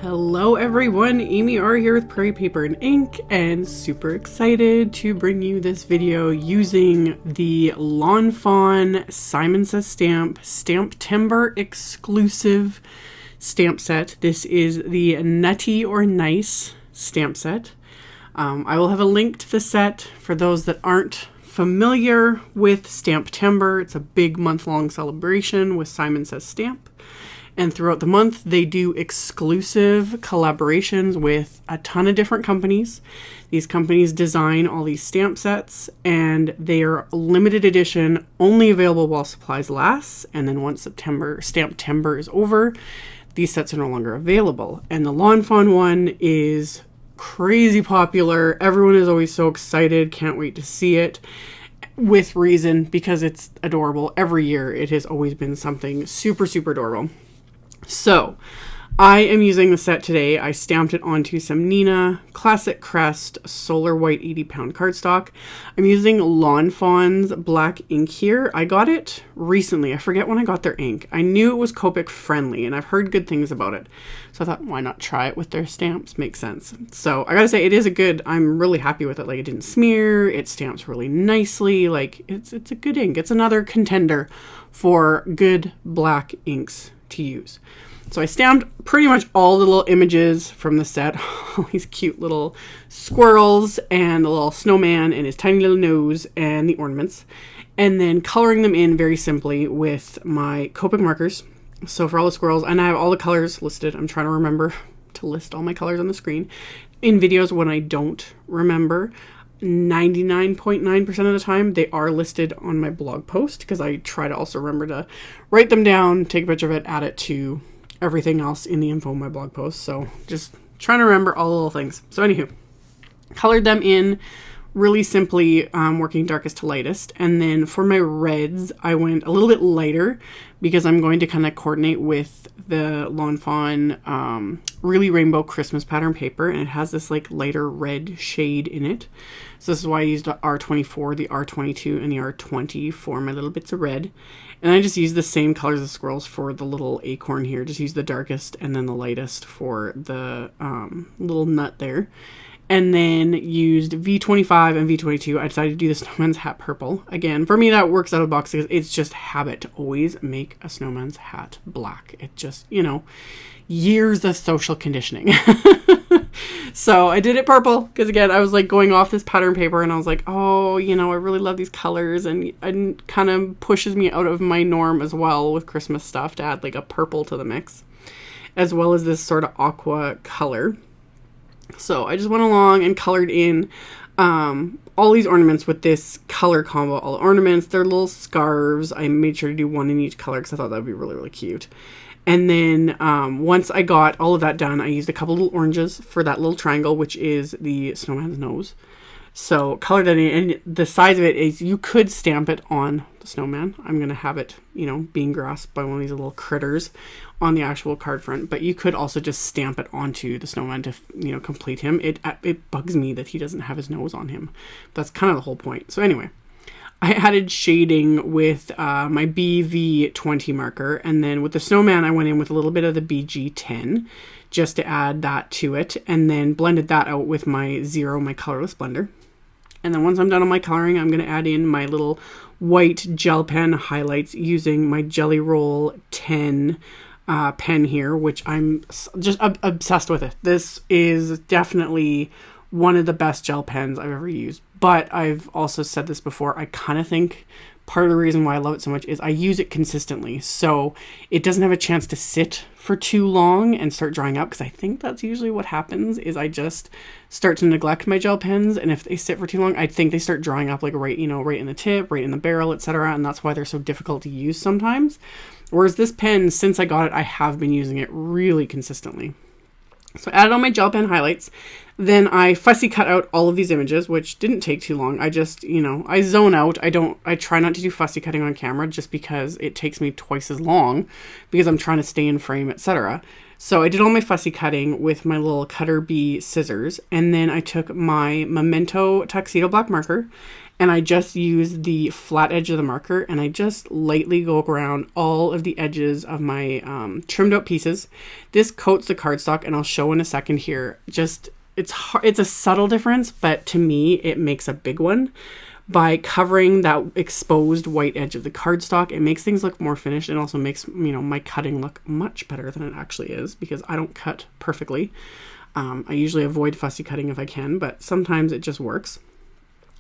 Hello everyone, AmyR here with Prairie Paper and Ink, and super excited to bring you this video using the Fawn Simon Says Stamp STAMPtember exclusive stamp set. This is the Nutty or Nice stamp set. I will have a link to the set for those that aren't familiar with STAMPtember. It's a big month-long celebration with Simon Says Stamp. And throughout the month, they do exclusive collaborations with a ton of different companies. These companies design all these stamp sets, and they are limited edition, only available while supplies last. And then once STAMPtember is over, these sets are no longer available. And the Fawn one is crazy popular. Everyone is always so excited, can't wait to see it. With reason, because it's adorable. Every year, it has always been something super, super adorable. So, I am using the set today. I stamped it onto some Neenah Classic Crest Solar White 80-pound cardstock. I'm using Fawn's black ink here. I got it recently. I forget when I got their ink. I knew it was Copic friendly, and I've heard good things about it. So I thought, why not try it with their stamps? Makes sense. So I gotta say, it is I'm really happy with it. Like, it didn't smear. It stamps really nicely. Like, it's a good ink. It's another contender for good black inks to use. So I stamped pretty much all the little images from the set, all these cute little squirrels and the little snowman and his tiny little nose and the ornaments, and then coloring them in very simply with my Copic markers. So for all the squirrels, and I have all the colors listed. I'm trying to remember to list all my colors on the screen. In videos when I don't remember, 99.9% of the time they are listed on my blog post, because I try to also remember to write them down, take a picture of it, add it to everything else in the info on my blog post. So just trying to remember all the little things. So anywho, colored them in really simply, working darkest to lightest. And then for my reds, I went a little bit lighter because I'm going to kind of coordinate with the Fawn really rainbow Christmas pattern paper, and it has this like lighter red shade in it. So this is why I used the R24, the R22, and the R20 for my little bits of red. And I just used the same colors as squirrels for the little acorn here. Just use the darkest and then the lightest for the little nut there. And then used V25 and V22. I decided to do the snowman's hat purple. Again, for me that works out of the box because it's just habit to always make a snowman's hat black. It just, years of social conditioning. So I did it purple because, again, I was like going off this pattern paper and I was like, oh, I really love these colors, and it kind of pushes me out of my norm as well with Christmas stuff to add like a purple to the mix, as well as this sort of aqua color. So I just went along and colored in all these ornaments with this color combo. All the ornaments, they're little scarves. I made sure to do one in each color because I thought that would be really, really cute. And then once I got all of that done, I used a couple little oranges for that little triangle, which is the snowman's nose. So colored that in, and the size of it is, you could stamp it on the snowman. I'm going to have it, being grasped by one of these little critters on the actual card front. But you could also just stamp it onto the snowman to, complete him. It bugs me that he doesn't have his nose on him. That's kind of the whole point. So anyway, I added shading with my BV20 marker, and then with the snowman I went in with a little bit of the BG10 just to add that to it, and then blended that out with my my colorless blender. And then once I'm done on my coloring, I'm going to add in my little white gel pen highlights using my Jelly Roll 10 pen here, which I'm just obsessed with it. This is definitely one of the best gel pens I've ever used. But I've also said this before, I kind of think part of the reason why I love it so much is I use it consistently. So it doesn't have a chance to sit for too long and start drying up, because I think that's usually what happens is I just start to neglect my gel pens, and if they sit for too long, I think they start drying up like right in the tip, right in the barrel, etc. And that's why they're so difficult to use sometimes. Whereas this pen, since I got it, I have been using it really consistently. So I added all my gel pen highlights. Then I fussy cut out all of these images, which didn't take too long. I just, I zone out. I try not to do fussy cutting on camera just because it takes me twice as long because I'm trying to stay in frame, etc. So I did all my fussy cutting with my little Cutter Bee scissors, and then I took my Memento Tuxedo black marker, and I just used the flat edge of the marker, and I just lightly go around all of the edges of my trimmed out pieces. This coats the cardstock, and I'll show in a second here. Just, it's a subtle difference, but to me, it makes a big one. By covering that exposed white edge of the cardstock, it makes things look more finished, and also makes, you know, my cutting look much better than it actually is, because I don't cut perfectly. I usually avoid fussy cutting if I can, but sometimes it just works.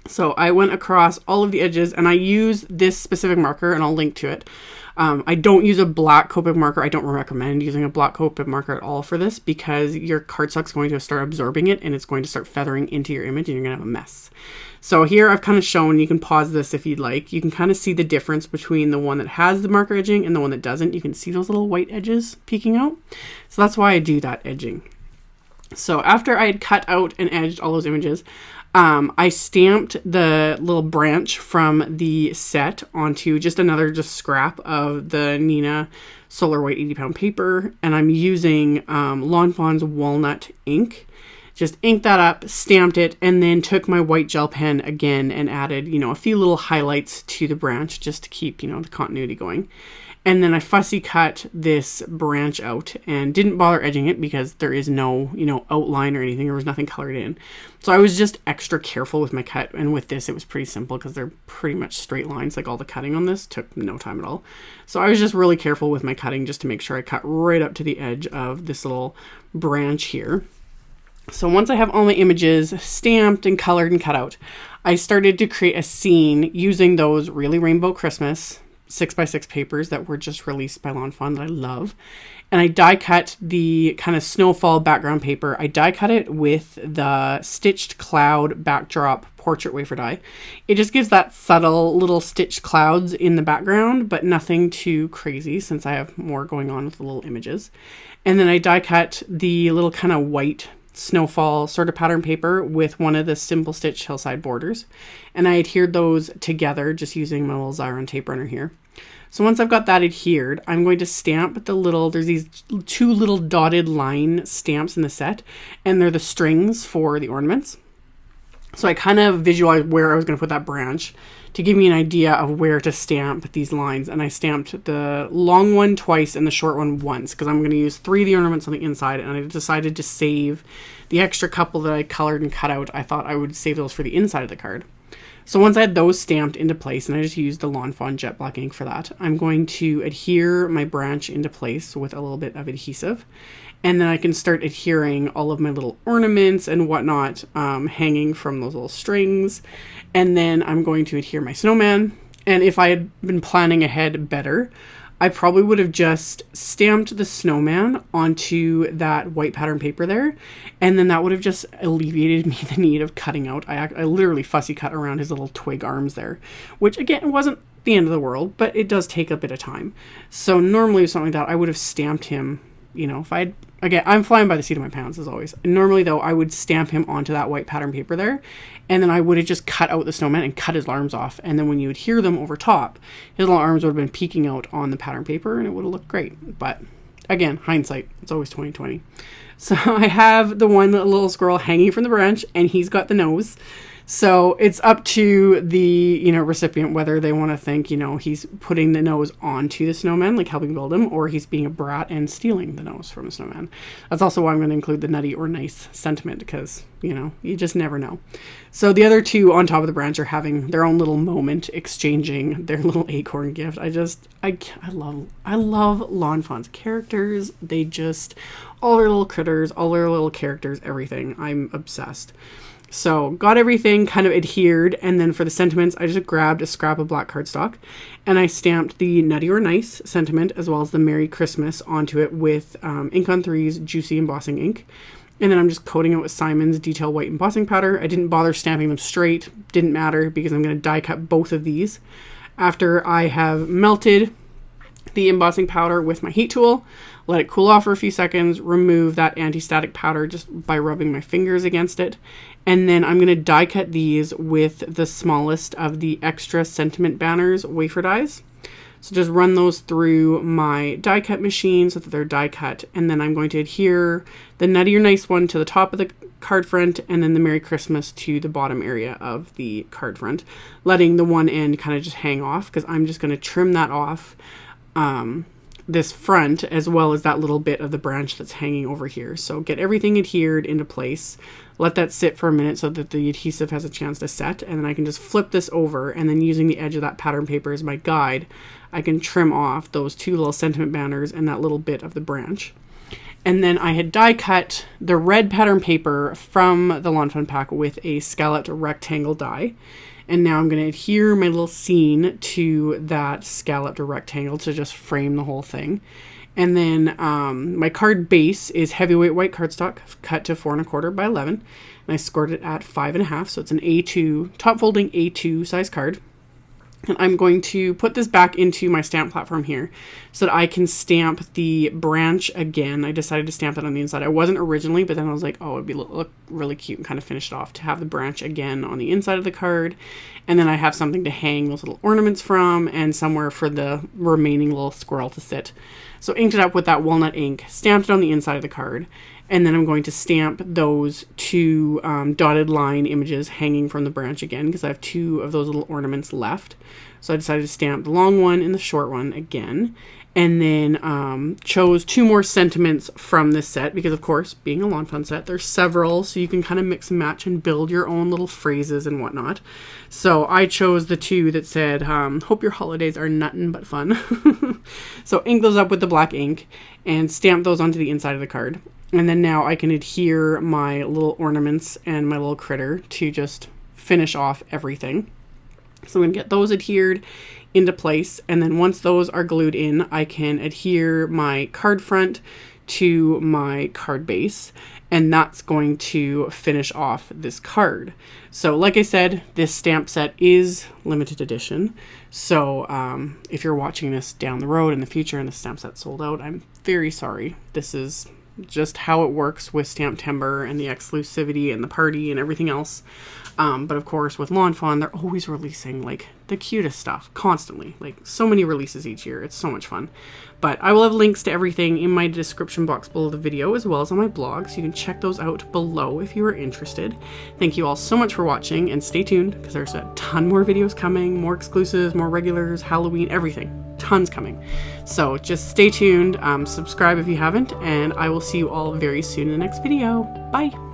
So I went across all of the edges, and I use this specific marker, and I'll link to it. I don't use a black Copic marker. I don't recommend using a black Copic marker at all for this, because your cardstock's going to start absorbing it, and it's going to start feathering into your image, and you're going to have a mess. So here I've kind of shown, you can pause this if you'd like, you can kind of see the difference between the one that has the marker edging and the one that doesn't. You can see those little white edges peeking out. So that's why I do that edging. So after I had cut out and edged all those images, I stamped the little branch from the set onto just another scrap of the Neenah Solar White 80-pound paper, and I'm using Lawn Fawn's Walnut ink. Just inked that up, stamped it, and then took my white gel pen again and added, you know, a few little highlights to the branch just to keep, you know, the continuity going. And then I fussy cut this branch out and didn't bother edging it because there is no, you know, outline or anything. There was nothing colored in. So I was just extra careful with my cut. And with this, it was pretty simple because they're pretty much straight lines. Like all the cutting on this took no time at all. So I was just really careful with my cutting just to make sure I cut right up to the edge of this little branch here. So once I have all my images stamped and colored and cut out, I started to create a scene using those Really Rainbow Christmas 6x6 papers that were just released by Lawn Fawn that I love. And I die cut the kind of snowfall background paper. I die cut it with the Stitched Cloud Backdrop Portrait Wafer die. It just gives that subtle little stitched clouds in the background, but nothing too crazy since I have more going on with the little images. And then I die cut the little kind of white snowfall sort of pattern paper with one of the Simple Stitch HILLSIDE borders, and I adhered those together just using my little Xyron tape runner here. So once I've got that adhered, I'm going to stamp the little, there's these two little dotted line stamps in the set, and they're the strings for the ornaments. So I kind of visualized where I was going to put that branch to give me an idea of where to stamp these lines. And I stamped the long one twice and the short one once, because I'm going to use 3 of the ornaments on the inside, and I decided to save the extra couple that I colored and cut out. I thought I would save those for the inside of the card. So once I had those stamped into place, and I just used the Lawn Fawn jet black ink for that, I'm going to adhere my branch into place with a little bit of adhesive. And then I can start adhering all of my little ornaments and whatnot hanging from those little strings. And then I'm going to adhere my snowman. And if I had been planning ahead better, I probably would have just stamped the snowman onto that white pattern paper there. And then that would have just alleviated me the need of cutting out. I literally fussy cut around his little twig arms there, which again wasn't the end of the world, but it does take a bit of time. So normally with something like that, I would have stamped him, you know, if I'd, again, I'm flying by the seat of my pants as always. Normally though, I would stamp him onto that white pattern paper there, and then I would have just cut out the snowman and cut his arms off. And then when you adhere them over top, his little arms would have been peeking out on the pattern paper, and it would have looked great. But again, hindsight, it's always 2020. So I have the one little squirrel hanging from the branch, and he's got the nose. So it's up to the, you know, recipient whether they want to think, you know, he's putting the nose onto the snowman, like helping build him, or he's being a brat and stealing the nose from the snowman. That's also why I'm going to include the nutty or nice sentiment, because, you know, you just never know. So the other two on top of the branch are having their own little moment, exchanging their little acorn gift. I love Lawn Fawn's characters. They just, all their little critters, all their little characters, everything. I'm obsessed. So got everything kind of adhered, and then for the sentiments, I just grabbed a scrap of black cardstock, and I stamped the Nutty or Nice sentiment as well as the Merry Christmas onto it with Ink on 3's Juicy Embossing ink. And then I'm just coating it with Simon's Detail White Embossing powder. I didn't bother stamping them straight, didn't matter, because I'm going to die cut both of these. After I have melted the embossing powder with my heat tool, let it cool off for a few seconds, remove that anti-static powder just by rubbing my fingers against it. And then I'm going to die cut these with the smallest of the extra sentiment banners wafer dies. So just run those through my die cut machine so that they're die cut. And then I'm going to adhere the Nutty or Nice one to the top of the card front, and then the Merry Christmas to the bottom area of the card front, letting the one end kind of just hang off, because I'm just going to trim that off this front, as well as that little bit of the branch that's hanging over here. So get everything adhered into place, let that sit for a minute so that the adhesive has a chance to set, and then I can just flip this over, and then using the edge of that pattern paper as my guide, I can trim off those two little sentiment banners and that little bit of the branch. And then I had die cut the red pattern paper from the Lawn Fun pack with a scalloped rectangle die. And now I'm going to adhere my little scene to that scalloped rectangle to just frame the whole thing. And then my card base is heavyweight white cardstock cut to 4 1/4 by 11. And I scored it at 5 1/2. So it's an A2, top folding A2 size card. And I'm going to put this back into my stamp platform here so that I can stamp the branch again. I decided to stamp it on the inside. I wasn't originally, but then I was like, oh, it'd be look really cute and kind of finish it off to have the branch again on the inside of the card. And then I have something to hang those little ornaments from, and somewhere for the remaining little squirrel to sit. So inked it up with that walnut ink, stamped it on the inside of the card. And then I'm going to stamp those two dotted line images hanging from the branch again, because I have 2 of those little ornaments left. So I decided to stamp the long one and the short one again. And then chose 2 more sentiments from this set, because of course, being a Lawn Fun set, there's several, so you can kind of mix and match and build your own little phrases and whatnot. So I chose the 2 that said, hope your holidays are nuttin' but fun. So ink those up with the black ink and stamp those onto the inside of the card. And then now I can adhere my little ornaments and my little critter to just finish off everything. So I'm going to get those adhered into place. And then once those are glued in, I can adhere my card front to my card base. And that's going to finish off this card. So like I said, this stamp set is limited edition. So if you're watching this down the road in the future and the stamp set's sold out, I'm very sorry. This is just how it works with STAMPtember and the exclusivity and the party and everything else. But of course, with Lawn Fun, they're always releasing like the cutest stuff constantly, like so many releases each year. It's so much fun. But I will have links to everything in my description box below the video, as well as on my blog, so you can check those out below if you are interested. Thank you all so much for watching, and stay tuned because there's a ton more videos coming, more exclusives, more regulars, Halloween, everything. Tons coming. So just stay tuned, subscribe if you haven't, and I will see you all very soon in the next video. Bye!